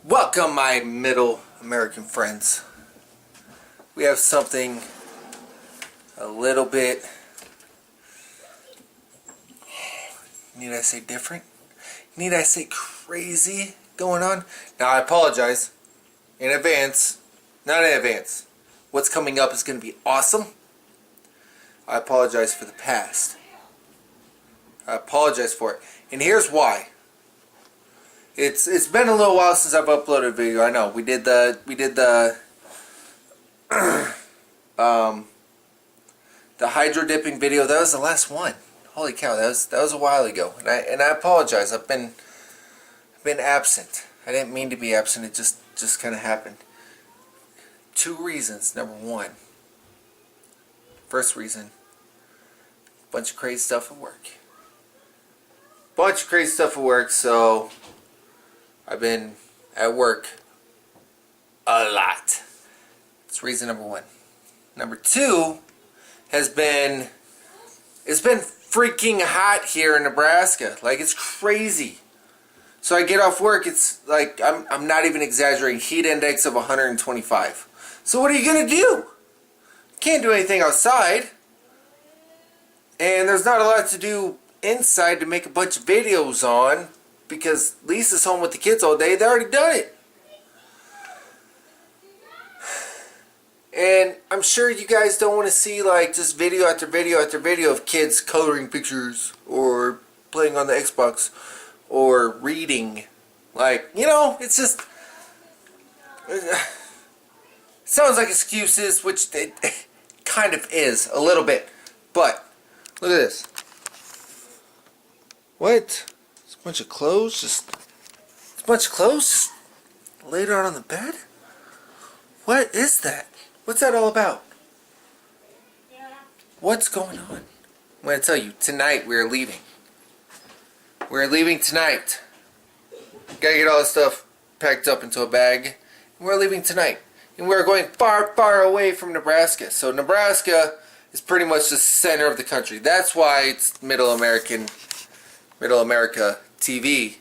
Welcome, my middle American friends. We have something a little bit, need I say different? Need I say crazy going on? Now I apologize in advance, not in advance. What's coming up is going to be awesome. I apologize for the past. I apologize for it. And here's why. It's been a little while since I've uploaded a video. I know we did the the hydro dipping video. That was the last one. Holy cow, that was a while ago. And I apologize. I've been absent. I didn't mean to be absent. It just kind of happened. Two reasons. Number one. First reason. Bunch of crazy stuff at work. So I've been at work a lot. That's reason number one. Number two has been, it's been freaking hot here in Nebraska. Like, it's crazy. So I get off work, it's like, I'm not even exaggerating, heat index of 125. So what are you going to do? Can't do anything outside. And there's not a lot to do inside to make a bunch of videos on, because Lisa's home with the kids all day. They already done it. And I'm sure you guys don't want to see like just video after video after video of kids coloring pictures or playing on the Xbox or reading. Like, you know, it's just it sounds like excuses, which it kind of is a little bit. But look at this. What? It's a bunch of clothes. It's a bunch of clothes laid out on the bed? What is that? What's that all about? What's going on? I'm going to tell you. Tonight we're leaving. We're leaving tonight. Gotta get all this stuff packed up into a bag. And we're leaving tonight. And we're going far, far away from Nebraska. So Nebraska is pretty much the center of the country. That's why it's Middle America TV,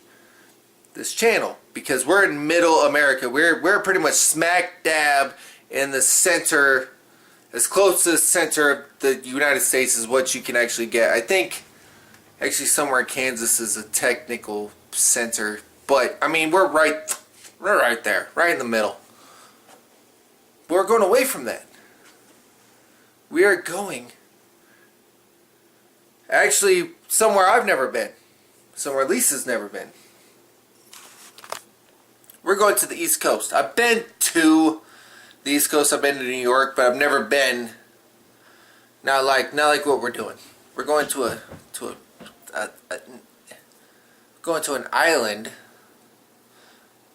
this channel, because we're in Middle America. We're pretty much smack dab in the center, as close to the center of the United States as what you can actually get. I think actually somewhere in Kansas is a technical center, but I mean we're right there, right in the middle. We're going away from that. We are going actually somewhere I've never been. Somewhere Lisa's never been. We're going to the East Coast. I've been to the East Coast. I've been to New York, but I've never been. Not like what we're doing. We're going to an island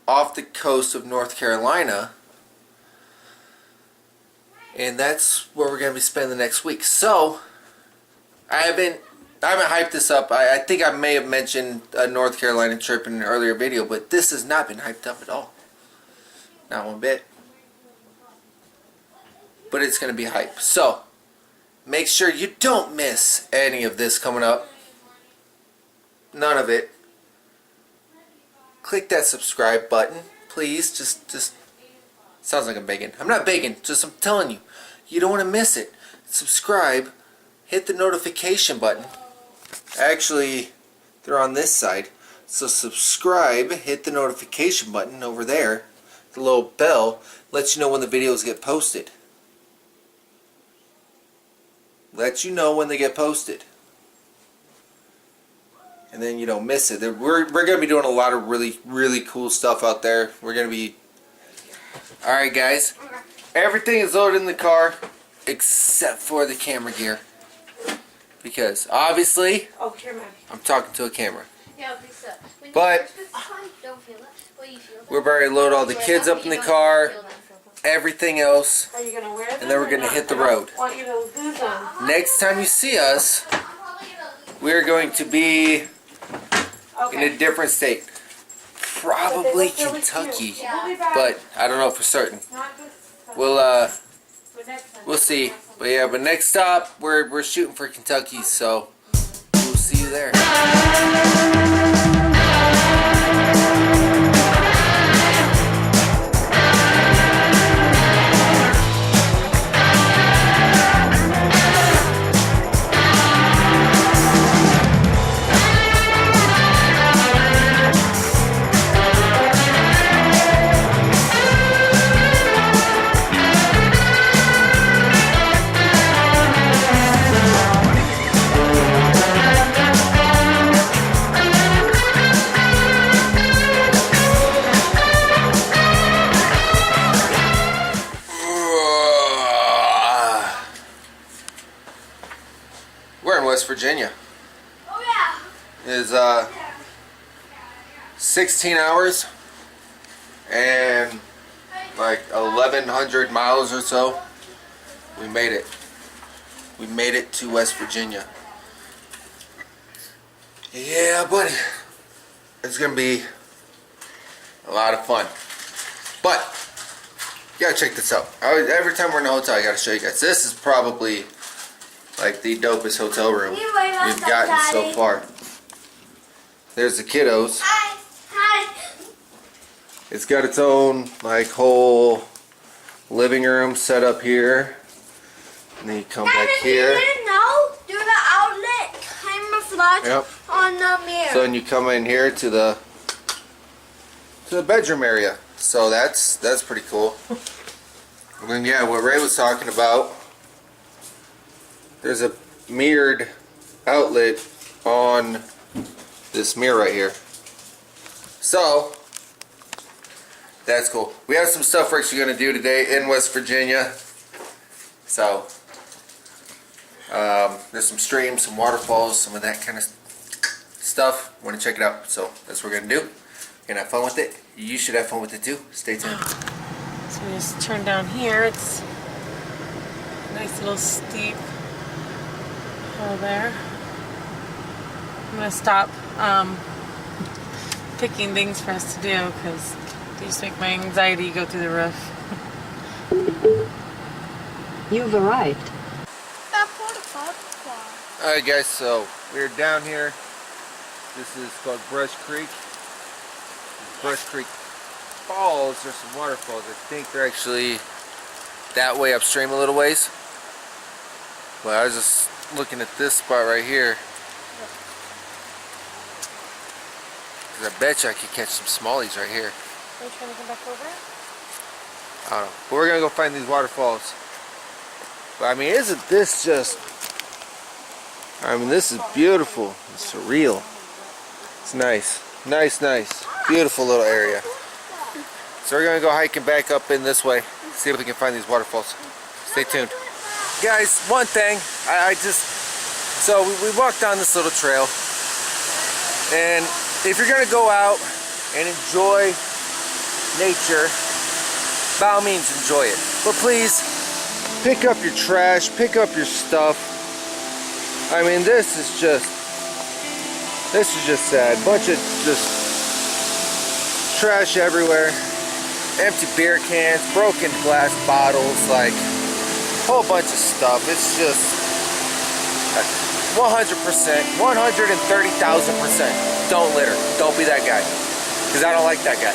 off the coast of North Carolina, and that's where we're going to be spending the next week. So I haven't hyped this up. I think I may have mentioned a North Carolina trip in an earlier video, but this has not been hyped up at all. Not one bit. But it's going to be hype. So, make sure you don't miss any of this coming up. None of it. Click that subscribe button. Please, just sounds like I'm begging. I'm not begging, just I'm telling you. You don't want to miss it. Subscribe. Hit the notification button. Actually, they're on this side. So subscribe, hit the notification button over there. The little bell lets you know when the videos get posted. Lets you know when they get posted. And then you don't miss it. We're going to be doing a lot of really, really cool stuff out there. We're going to be... Alright guys. Everything is loaded in the car except for the camera gear. Because obviously, I'm talking to a camera. But we're about to load all the kids up in the car, everything else, and then we're going to hit the road. Next time you see us, we're going to be in a different state. Probably Kentucky, but I don't know for certain. We'll see. But yeah, but next stop, we're shooting for Kentucky, so we'll see you there. Virginia. Oh yeah. Is 16 hours and like 1,100 miles or so. We made it. We made it to West Virginia. Yeah, buddy. It's gonna be a lot of fun. But you gotta check this out. Every time we're in the hotel, I gotta show you guys. This is probably like the dopest hotel room we've gotten so far. There's the kiddos. Hi. Hi. It's got its own like whole living room set up here. And then you come back here. You didn't know? Do the outlet camouflage on the mirror. So then you come in here to the bedroom area. So that's pretty cool. And then yeah, what Ray was talking about, there's a mirrored outlet on this mirror right here. So that's cool. We have some stuff we're actually going to do today in West Virginia. So there's some streams, some waterfalls, some of that kind of stuff. Want to check it out. So that's what we're going to do. We're going to have fun with it. You should have fun with it too. Stay tuned. So we just turn down here. It's a nice little steep hill there. I'm going to stop picking things for us to do because they just make my anxiety go through the roof. You've arrived. Alright guys, so we're down here. This is called Brush Creek. Brush Creek Falls. There's some waterfalls. I think they're actually that way upstream a little ways. But I was just looking at this spot right here. Cause I bet you I could catch some smallies right here. Are you trying to come back over? I don't know. But we're gonna go find these waterfalls. But I mean, isn't this just... I mean, this is beautiful. It's surreal. It's nice. Nice, nice. Beautiful little area. So we're gonna go hiking back up in this way. See if we can find these waterfalls. Stay tuned. Guys, one thing. So we walked down this little trail. And if you're gonna go out and enjoy nature, by all means enjoy it. But please, pick up your trash, pick up your stuff. I mean, this is just sad. Bunch of just trash everywhere. Empty beer cans, broken glass bottles, like a whole bunch of stuff. It's just 100%, 130,000%. Don't litter. Don't be that guy. Because I don't like that guy.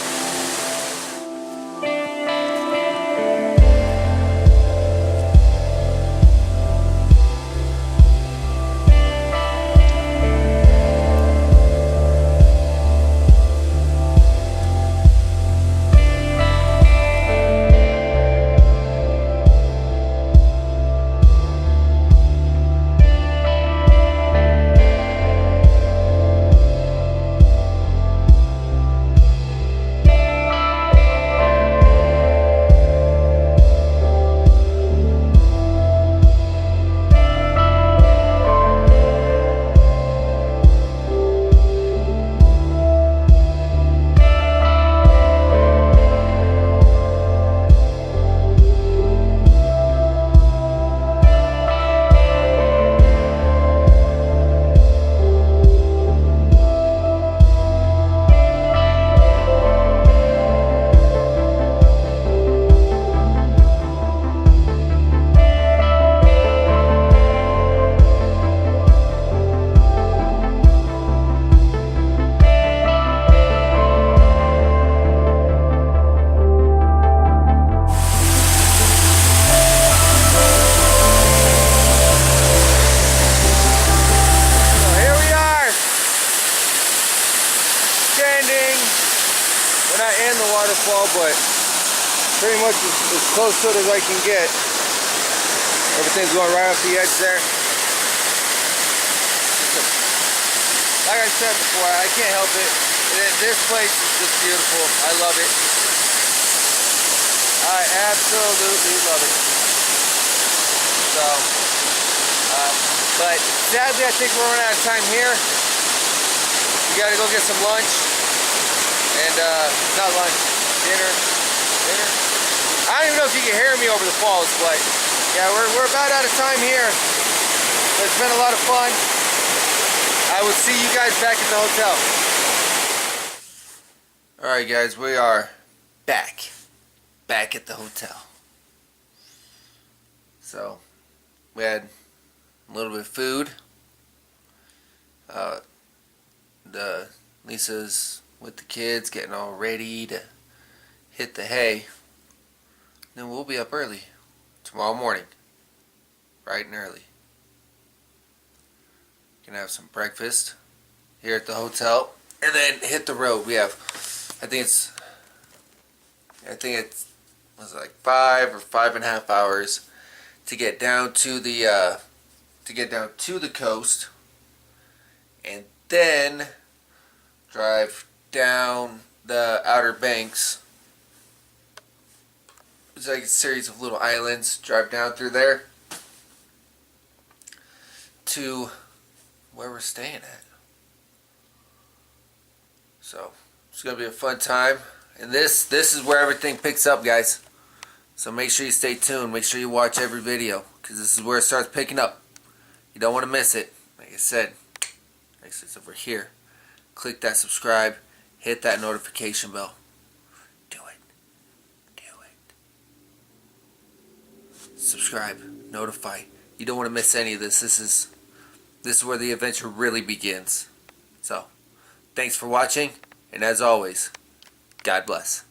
But pretty much as close to it as I can get. Everything's going right off the edge there. Like I said before, I can't help it. This place is just beautiful. I love it. I absolutely love it. So, But sadly, I think we're running out of time here. We gotta go get some lunch. And, not lunch, dinner. I don't even know if you can hear me over the falls, but yeah, we're about out of time here. But it's been a lot of fun. I will see you guys back at the hotel. Alright guys, we are back at the hotel. So, we had a little bit of food. Lisa's with the kids getting all ready to hit the hay. Then we'll be up early tomorrow morning, bright and early. Gonna have some breakfast here at the hotel and then hit the road. We have, I think it was like 5 or 5.5 hours to get down to the coast, and then drive down the Outer Banks. It's like a series of little islands. Drive down through there to where we're staying at. So it's gonna be a fun time, and this is where everything picks up, guys. So make sure you stay tuned. Make sure you watch every video, because this is where it starts picking up. You don't want to miss it. Like I said, it's over here. Click that subscribe. Hit that notification bell. Do it. Subscribe. Notify. You don't want to miss any of this. This is where the adventure really begins. So, thanks for watching, and as always, God bless.